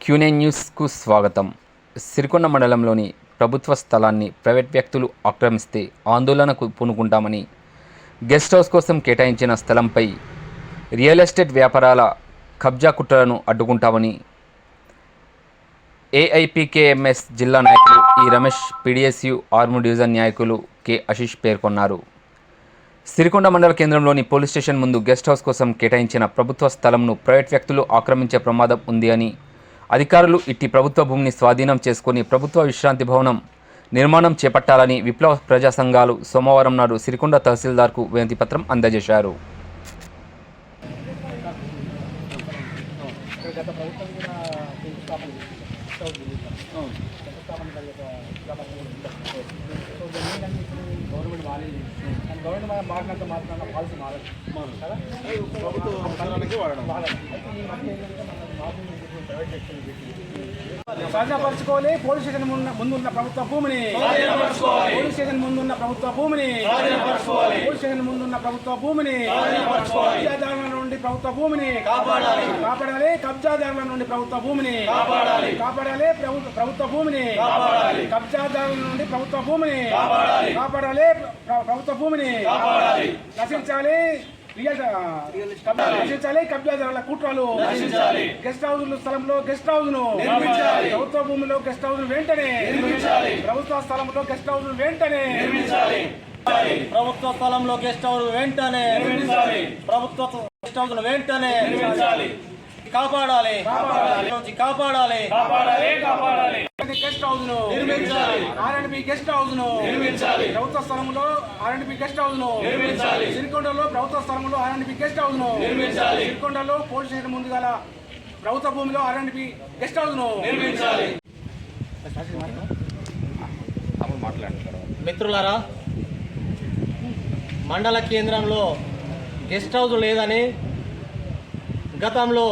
క్యూనే న్యూస్కు స్వాగతం. సిరికొండ మండలంలోని ప్రభుత్వ స్థలాన్ని ప్రైవేట్ వ్యక్తులు ఆక్రమిస్తే ఆందోళనకు పూనుకుంటామని, గెస్ట్ హౌస్ కోసం కేటాయించిన స్థలంపై రియల్ ఎస్టేట్ వ్యాపారాల కబ్జా కుట్రలను అడ్డుకుంటామని ఏఐపీకేఎంఎస్ జిల్లా నాయకులు ఈ రమేష్, పీడీఎస్యూ ఆర్మూర్ డివిజన్ నాయకులు కె ఆశీష్ పేర్కొన్నారు. సిరికొండ మండల కేంద్రంలోని పోలీస్ స్టేషన్ ముందు గెస్ట్ హౌస్ కోసం కేటాయించిన ప్రభుత్వ స్థలంను ప్రైవేట్ వ్యక్తులు ఆక్రమించే ప్రమాదం ఉంది అని, అధికారులు ఇట్టి ప్రభుత్వ భూమిని స్వాధీనం చేసుకుని ప్రభుత్వ విశ్రాంతి భవనం నిర్మాణం చేపట్టాలని విప్లవ ప్రజా సంఘాలు సోమవారం నాడు సిరికొండ తహసీల్దార్కు వినతి పత్రం అందజేశారు. గవర్నమెంట్ మారినంత మాత్రం పాలసీ మారదు కదా, ప్రభుత్వం వాడడం స్వాధీనపరచుకోవాలి. పోలీస్ స్టేషన్ ముందున్న ప్రభుత్వ భూమిని, పోలీస్ స్టేషన్ ముందున్న ప్రభుత్వ భూమిని, పోలీస్ స్టేషన్ ముందున్న ప్రభుత్వ భూమిని, కబ్జాదారుల నుండి ప్రభుత్వ భూమిని కాపాడాలి. కబ్జాదారుల నుండి ప్రభుత్వ భూమిని కాపాడాలి. ప్రభుత్వ భూమిని కబ్జాదారుల నుండి ప్రభుత్వ భూమిని కాపాడాలి. ప్రభుత్వ భూమిని రక్షించాలి. కబ్జాదారుల కుట్రలు గెస్ట్ హౌస్ స్థలంలో గెస్ట్ హౌస్ ను ప్రభుత్వ భూమిలో గెస్ట్ హౌస్ వెంటనే ప్రభుత్వ స్థలంలో గెస్ట్ హౌస్ వెంటనే ప్రభుత్వ స్థలంలో గెస్ట్ హౌస్ వెంటనే ప్రభుత్వ గెస్ట్ హౌస్ వెంటనే కాపాడాలి. గెస్ట్ హౌస్ ను నిర్మించాలి. ఆర్ఎండ్బి గెస్ట్ హౌస్ ను నిర్మించాలి. ప్రభుత్వ స్థలంలో ఆర్ఎండ్బి గెస్ట్ హౌస్ ను నిర్మించాలి. సిరికొండలో ప్రభుత్వ స్థలంలో ఆర్ఎండ్బి గెస్ట్ హౌస్ ను నిర్మించాలి. సిరికొండలో పోలీస్ స్టేషన్ ముందు గల ప్రభుత్వ భూమిలో ఆర్ఎండ్బి గెస్ట్ హౌస్ ను నిర్మించాలి. మిత్రులారా, మండల కేంద్రంలో గెస్ట్ హౌస్ లేదని గతంలో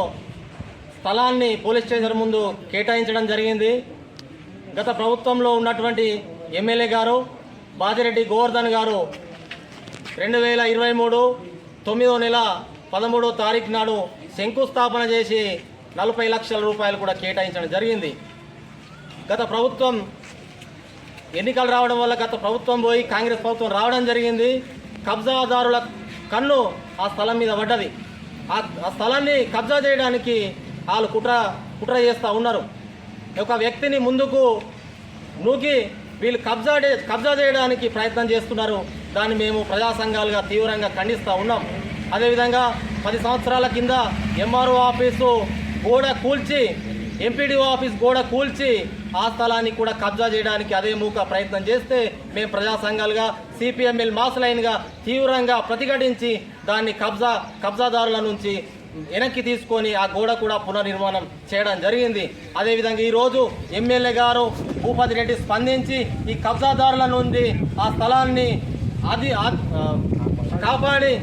స్థలాన్ని పోలీస్ స్టేషన్ ముందు కేటాయించడం జరిగింది. గత ప్రభుత్వంలో ఉన్నటువంటి ఎమ్మెల్యే గారు బాజిరెడ్డి గోవర్ధన్ గారు 2023 9వ నెల 13వ తారీఖు నాడు శంకుస్థాపన చేసి 40 లక్షల రూపాయలు కూడా కేటాయించడం జరిగింది. గత ప్రభుత్వం ఎన్నికలు రావడం వల్ల గత ప్రభుత్వం పోయి కాంగ్రెస్ ప్రభుత్వం రావడం జరిగింది. కబ్జాదారుల కన్ను ఆ స్థలం మీద పడ్డది. ఆ స్థలాన్ని కబ్జా చేయడానికి వాళ్ళు కుట్ర చేస్తూ ఉన్నారు. ఒక వ్యక్తిని ముందుకు నూకి వీళ్ళు కబ్జా చేయడానికి ప్రయత్నం చేస్తున్నారు. దాన్ని మేము ప్రజా సంఘాలుగా తీవ్రంగా ఖండిస్తూ ఉన్నాం. అదేవిధంగా 10 సంవత్సరాల కింద ఎంఆర్ఓ ఆఫీసు గోడ కూల్చి, ఎంపీడీఓ ఆఫీస్ గోడ కూల్చి ఆ స్థలాన్ని కూడా కబ్జా చేయడానికి అదే మూక ప్రయత్నం చేస్తే మేము ప్రజా సంఘాలుగా సిపిఎంఎల్ మాస్ లైన్గా తీవ్రంగా ప్రతిఘటించి దాన్ని కబ్జాదారుల నుంచి వెనక్కి తీసుకొని ఆ గోడ కూడా పునర్నిర్మాణం చేయడం జరిగింది. అదేవిధంగా ఈరోజు ఎమ్మెల్యే గారు భూపతి రెడ్డి స్పందించి ఈ కబ్జాదారుల నుండి ఆ స్థలాన్ని కాపాడి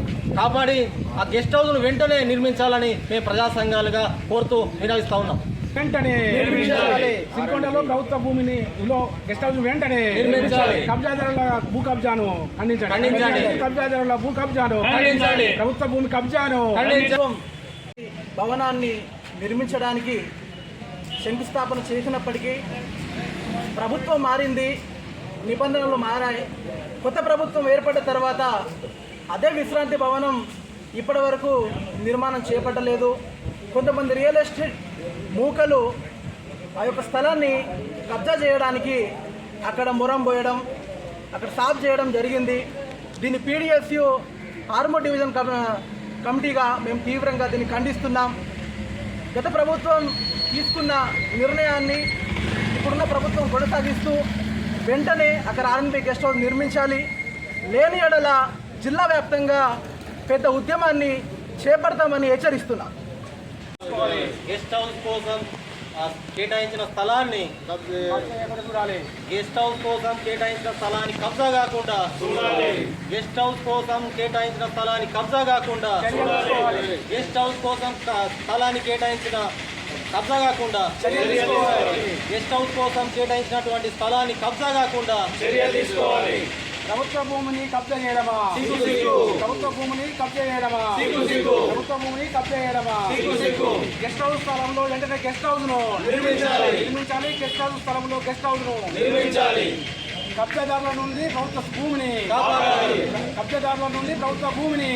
ఆ గెస్ట్ హౌస్ను వెంటనే నిర్మించాలని మేము ప్రజా సంఘాలుగా కోరుతూ వినవిస్తూ ఉన్నాం. వెంటనే సిరికొండలో ప్రభుత్వ భూమిని గెస్ట్ హౌస్ వెంటనే నిర్మించాలి. కబ్జాదారుల భూ కబ్జాను ఖండించండి. కబ్జాదారుల భూ కబ్జాను ఖండించండి. ప్రభుత్వ భూమి కబ్జాను భవనాన్ని నిర్మించడానికి శంకుస్థాపన చేసినప్పటికీ ప్రభుత్వం మారింది, నిబంధనలు మారాయి. కొత్త ప్రభుత్వం ఏర్పడిన తర్వాత అదే విశ్రాంతి భవనం ఇప్పటి వరకు నిర్మాణం చేపట్టలేదు. కొంతమంది రియల్ ఎస్టేట్ మూకలు ఆ యొక్క స్థలాన్ని కబ్జా చేయడానికి అక్కడ మురం పోయడం, అక్కడ సాఫ్ చేయడం జరిగింది. దీన్ని పీడీఎస్యూ ఆర్మూర్ డివిజన్ కమిటీగా మేము తీవ్రంగా దీన్ని ఖండిస్తున్నాం. గత ప్రభుత్వం తీసుకున్న నిర్ణయాన్ని ఇప్పుడున్న ప్రభుత్వం కొనసాగిస్తూ వెంటనే అక్కడ ఆర్ఎండ్బి గెస్ట్ హౌస్ నిర్మించాలి. లేని ఎడల జిల్లా వ్యాప్తంగా పెద్ద ఉద్యమాన్ని చేపడతామని హెచ్చరిస్తున్నాం. గెస్ట్ హౌస్ కోసం కేటాయించిన స్థలాన్ని గెస్ట్ హౌస్ కోసం కేటాయించిన స్థలాన్ని కబ్జా కాకుండా గెస్ట్ హౌస్ కోసం కేటాయించిన స్థలాన్ని కబ్జా కాకుండా గెస్ట్ హౌస్ కోసం స్థలాన్ని కేటాయించిన కబ్జా కాకుండా గెస్ట్ హౌస్ కోసం కేటాయించినటువంటి స్థలాన్ని కబ్జా కాకుండా ప్రభుత్వ భూమిని కబ్జా చేయడమా ప్రభుత్వ భూమిని కబ్జా చేయడమా ప్రభుత్వ భూమిని కబ్జా చేయడమా గెస్ట్ హౌస్ స్థలంలో వెంటనే గెస్ట్ హౌస్ ను నిర్మించాలి గెస్ట్ హౌస్ స్థలంలో గెస్ట్ హౌస్ ను నిర్మించాలి కబ్జాదారుల నుండి ప్రభుత్వ భూమిని కబ్జాదారుల నుండి ప్రభుత్వ భూమిని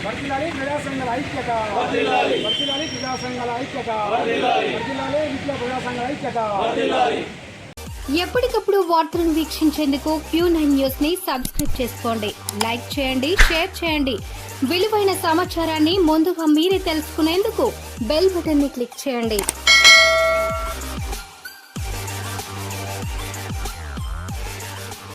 వర్ధిల్లాలి క్రీడా సంఘాల ఐక్యత వర్ధిల్లాలి క్రీడా సంఘాల ఐక్యత వర్ధిల్లాలి విద్యా క్రీడా సంఘాల ఐక్యత ఎప్పటికప్పుడు వార్తలను వీక్షించేందుకు Q9 న్యూస్ ని సబ్స్క్రైబ్ చేసుకోండి, లైక్ చేయండి, షేర్ చేయండి. విలువైన సమాచారాన్ని ముందుగా మీరే తెలుసుకునేందుకు బెల్ బటన్ ని క్లిక్ చేయండి.